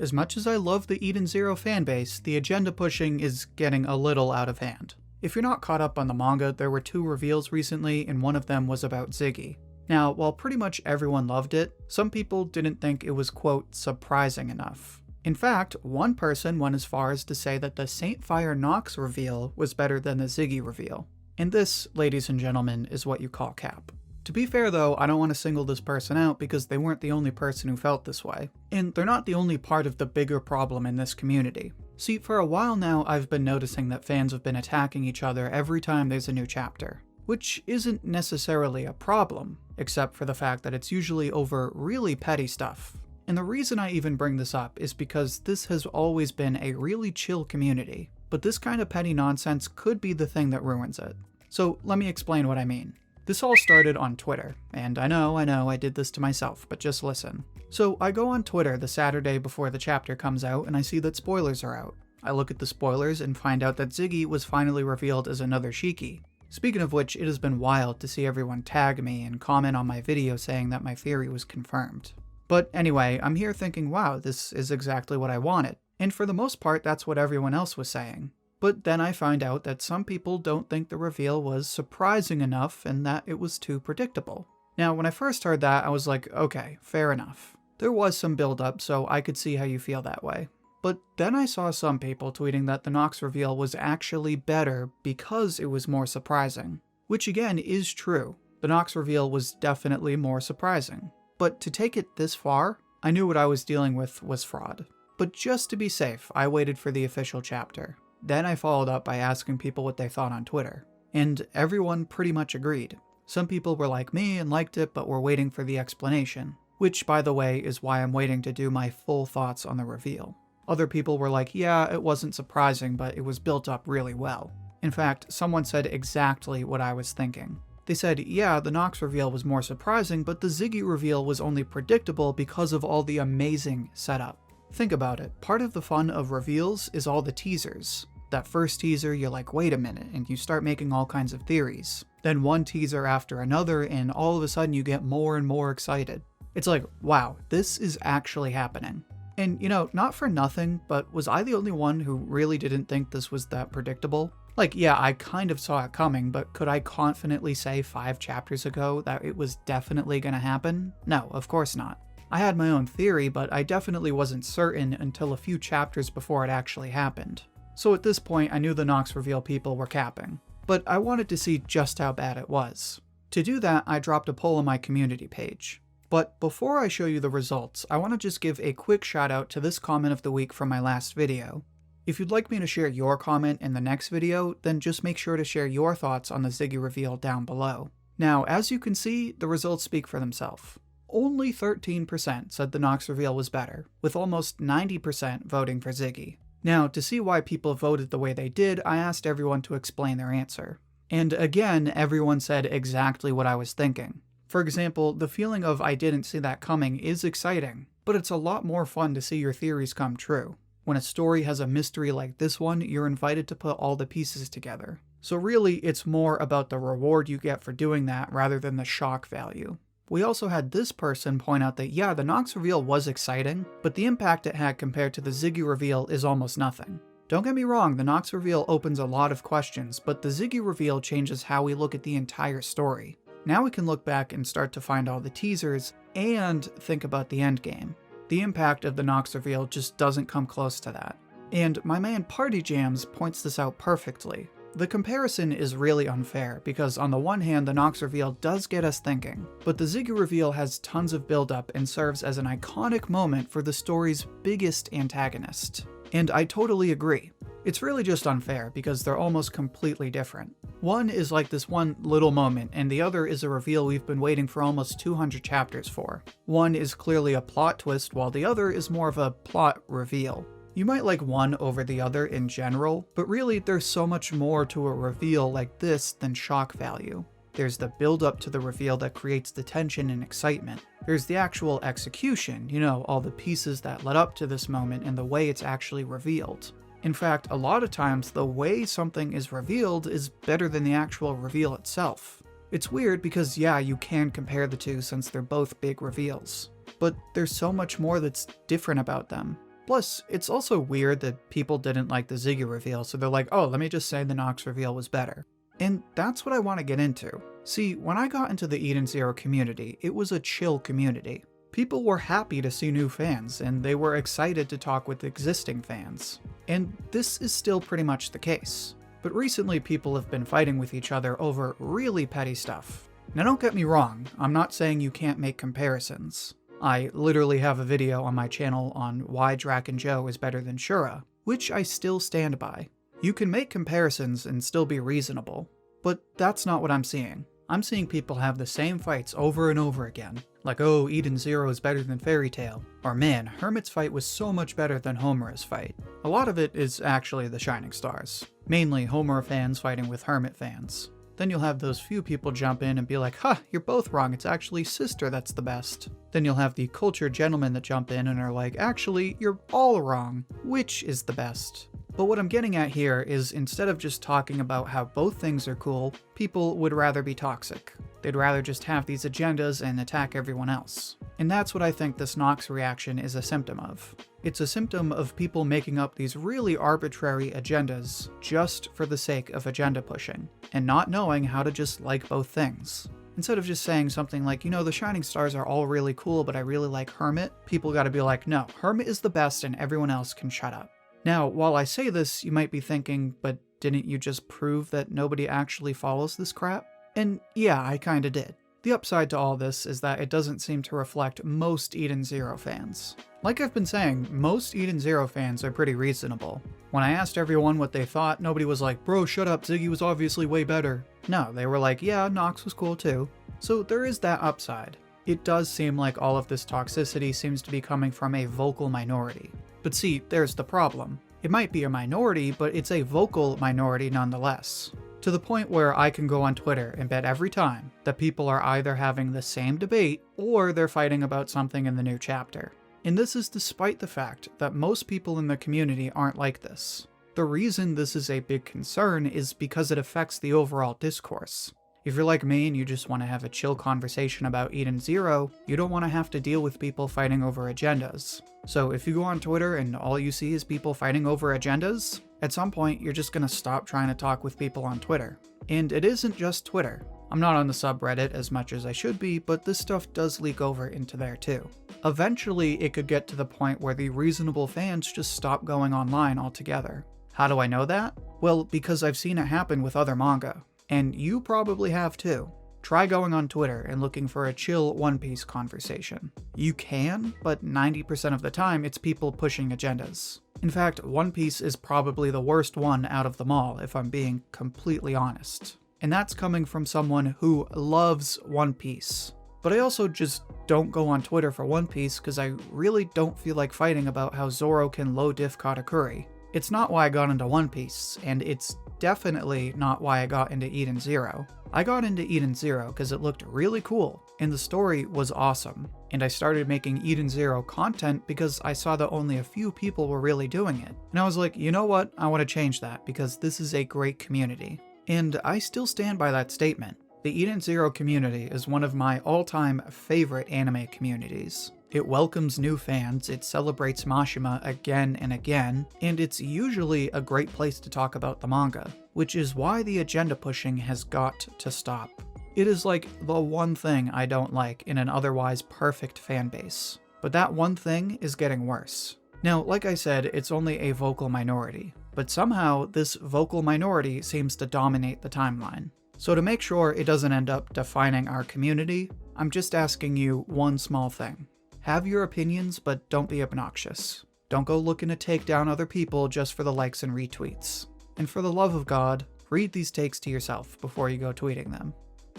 as much as I love the Eden Zero fanbase, the agenda pushing is getting a little out of hand. If you're not caught up on the manga, there were 2 reveals recently, and one of them was about Ziggy. Now, while pretty much everyone loved it, some people didn't think it was, quote, surprising enough. In fact, one person went as far as to say that the Saint Fire Nox reveal was better than the Ziggy reveal. And this, ladies and gentlemen, is what you call cap. To be fair though, I don't want to single this person out because they weren't the only person who felt this way. And they're not the only part of the bigger problem in this community. See, for a while now, I've been noticing that fans have been attacking each other every time there's a new chapter. Which isn't necessarily a problem, except for the fact that it's usually over really petty stuff. And the reason I even bring this up is because this has always been a really chill community, but this kind of petty nonsense could be the thing that ruins it. So let me explain what I mean. This all started on Twitter, and I know I did this to myself, but just listen. So I go on Twitter the Saturday before the chapter comes out and I see that spoilers are out. I look at the spoilers and find out that Ziggy was finally revealed as another Shiki. Speaking of which, it has been wild to see everyone tag me and comment on my video saying that my theory was confirmed. But anyway, I'm here thinking, wow, this is exactly what I wanted. And for the most part, that's what everyone else was saying. But then I find out that some people don't think the reveal was surprising enough and that it was too predictable. Now, when I first heard that, I was like, okay, fair enough. There was some build-up, so I could see how you feel that way. But then I saw some people tweeting that the Nox reveal was actually better because it was more surprising. Which again is true. The Nox reveal was definitely more surprising. But to take it this far, I knew what I was dealing with was fraud. But just to be safe, I waited for the official chapter. Then I followed up by asking people what they thought on Twitter. And everyone pretty much agreed. Some people were like me and liked it, but were waiting for the explanation. Which, by the way, is why I'm waiting to do my full thoughts on the reveal. Other people were like, yeah, it wasn't surprising, but it was built up really well. In fact, someone said exactly what I was thinking. They said, yeah, the Nox reveal was more surprising, but the Ziggy reveal was only predictable because of all the amazing setup. Think about it, part of the fun of reveals is all the teasers. That first teaser, you're like, wait a minute, and you start making all kinds of theories. Then one teaser after another, and all of a sudden you get more and more excited. It's like, wow, this is actually happening. And, you know, not for nothing, but was I the only one who really didn't think this was that predictable? Like, yeah, I kind of saw it coming, but could I confidently say 5 chapters ago that it was definitely gonna happen? No, of course not. I had my own theory, but I definitely wasn't certain until a few chapters before it actually happened. So at this point, I knew the Nox reveal people were capping. But I wanted to see just how bad it was. To do that, I dropped a poll on my community page. But before I show you the results, I want to just give a quick shout out to this comment of the week from my last video. If you'd like me to share your comment in the next video, then just make sure to share your thoughts on the Ziggy reveal down below. Now, as you can see, the results speak for themselves. Only 13% said the Nox reveal was better, with almost 90% voting for Ziggy. Now, to see why people voted the way they did, I asked everyone to explain their answer. And again, everyone said exactly what I was thinking. For example, the feeling of I didn't see that coming is exciting, but it's a lot more fun to see your theories come true. When a story has a mystery like this one, you're invited to put all the pieces together. So really, it's more about the reward you get for doing that rather than the shock value. We also had this person point out that yeah, the Nox reveal was exciting, but the impact it had compared to the Ziggy reveal is almost nothing. Don't get me wrong, the Nox reveal opens a lot of questions, but the Ziggy reveal changes how we look at the entire story. Now we can look back and start to find all the teasers, and think about the endgame. The impact of the Nox reveal just doesn't come close to that. And my man Party Jams points this out perfectly. The comparison is really unfair, because on the one hand the Nox reveal does get us thinking, but the Ziggy reveal has tons of build-up and serves as an iconic moment for the story's biggest antagonist. And I totally agree. It's really just unfair because they're almost completely different. One is like this one little moment, and the other is a reveal we've been waiting for almost 200 chapters for. One is clearly a plot twist, while the other is more of a plot reveal. You might like one over the other in general, but really there's so much more to a reveal like this than shock value. There's the build up to the reveal that creates the tension and excitement. There's the actual execution, you know, all the pieces that led up to this moment and the way it's actually revealed. In fact, a lot of times the way something is revealed is better than the actual reveal itself. It's weird because yeah, you can compare the two since they're both big reveals. But there's so much more that's different about them. Plus, it's also weird that people didn't like the Ziggy reveal, so they're like, oh, let me just say the Nox reveal was better. And that's what I want to get into. See, when I got into the Eden Zero community, it was a chill community. People were happy to see new fans, and they were excited to talk with existing fans. And this is still pretty much the case. But recently people have been fighting with each other over really petty stuff. Now don't get me wrong, I'm not saying you can't make comparisons. I literally have a video on my channel on why Draken Joe is better than Shura, which I still stand by. You can make comparisons and still be reasonable, but that's not what I'm seeing. I'm seeing people have the same fights over and over again, like, oh, Eden Zero is better than Fairy Tail, or man, Hermit's fight was so much better than Homura's fight. A lot of it is actually the Shining Stars, mainly Homura fans fighting with Hermit fans. Then you'll have those few people jump in and be like, huh, you're both wrong, it's actually Sister that's the best. Then you'll have the cultured gentlemen that jump in and are like, actually, you're all wrong, which is the best? But what I'm getting at here is instead of just talking about how both things are cool, people would rather be toxic. They'd rather just have these agendas and attack everyone else. And that's what I think this Nox reaction is a symptom of. It's a symptom of people making up these really arbitrary agendas just for the sake of agenda pushing, and not knowing how to just like both things. Instead of just saying something like, you know, the Shining Stars are all really cool, but I really like Hermit, people gotta be like, no, Hermit is the best and everyone else can shut up. Now, while I say this, you might be thinking, but didn't you just prove that nobody actually follows this crap? And yeah, I kinda did. The upside to all this is that it doesn't seem to reflect most Eden Zero fans. Like I've been saying, most Eden Zero fans are pretty reasonable. When I asked everyone what they thought, nobody was like, bro, shut up, Ziggy was obviously way better. No, they were like, yeah, Nox was cool too. So there is that upside. It does seem like all of this toxicity seems to be coming from a vocal minority. But see, there's the problem. It might be a minority, but it's a vocal minority nonetheless. To the point where I can go on Twitter and bet every time that people are either having the same debate or they're fighting about something in the new chapter. And this is despite the fact that most people in the community aren't like this. The reason this is a big concern is because it affects the overall discourse. If you're like me and you just want to have a chill conversation about Eden Zero, you don't want to have to deal with people fighting over agendas. So if you go on Twitter and all you see is people fighting over agendas, at some point you're just going to stop trying to talk with people on Twitter. And it isn't just Twitter. I'm not on the subreddit as much as I should be, but this stuff does leak over into there too. Eventually it could get to the point where the reasonable fans just stop going online altogether. How do I know that? Well, because I've seen it happen with other manga. And you probably have too. Try going on Twitter and looking for a chill One Piece conversation. You can, but 90% of the time it's people pushing agendas. In fact, One Piece is probably the worst one out of them all, if I'm being completely honest. And that's coming from someone who loves One Piece. But I also just don't go on Twitter for One Piece because I really don't feel like fighting about how Zoro can low diff Katakuri. It's not why I got into One Piece, and it's definitely not why I got into Eden Zero. I got into Eden Zero because it looked really cool, and the story was awesome. And I started making Eden Zero content because I saw that only a few people were really doing it. And I was like, you know what, I want to change that because this is a great community. And I still stand by that statement. The Eden Zero community is one of my all-time favorite anime communities. It welcomes new fans, it celebrates Mashima again and again, and it's usually a great place to talk about the manga, which is why the agenda pushing has got to stop. It is like the one thing I don't like in an otherwise perfect fanbase. But that one thing is getting worse. Now, like I said, it's only a vocal minority, but somehow this vocal minority seems to dominate the timeline. So to make sure it doesn't end up defining our community, I'm just asking you one small thing. Have your opinions, but don't be obnoxious. Don't go looking to take down other people just for the likes and retweets. And for the love of God, read these takes to yourself before you go tweeting them.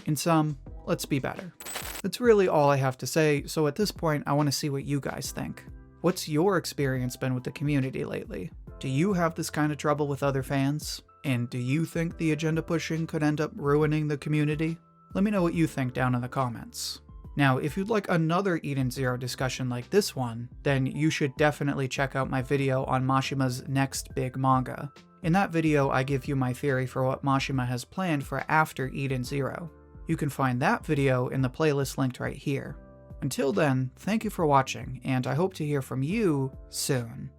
In sum, let's be better. That's really all I have to say, so at this point I want to see what you guys think. What's your experience been with the community lately? Do you have this kind of trouble with other fans? And do you think the agenda pushing could end up ruining the community? Let me know what you think down in the comments. Now, if you'd like another Eden Zero discussion like this one, then you should definitely check out my video on Mashima's next big manga. In that video, I give you my theory for what Mashima has planned for after Eden Zero. You can find that video in the playlist linked right here. Until then, thank you for watching, and I hope to hear from you soon.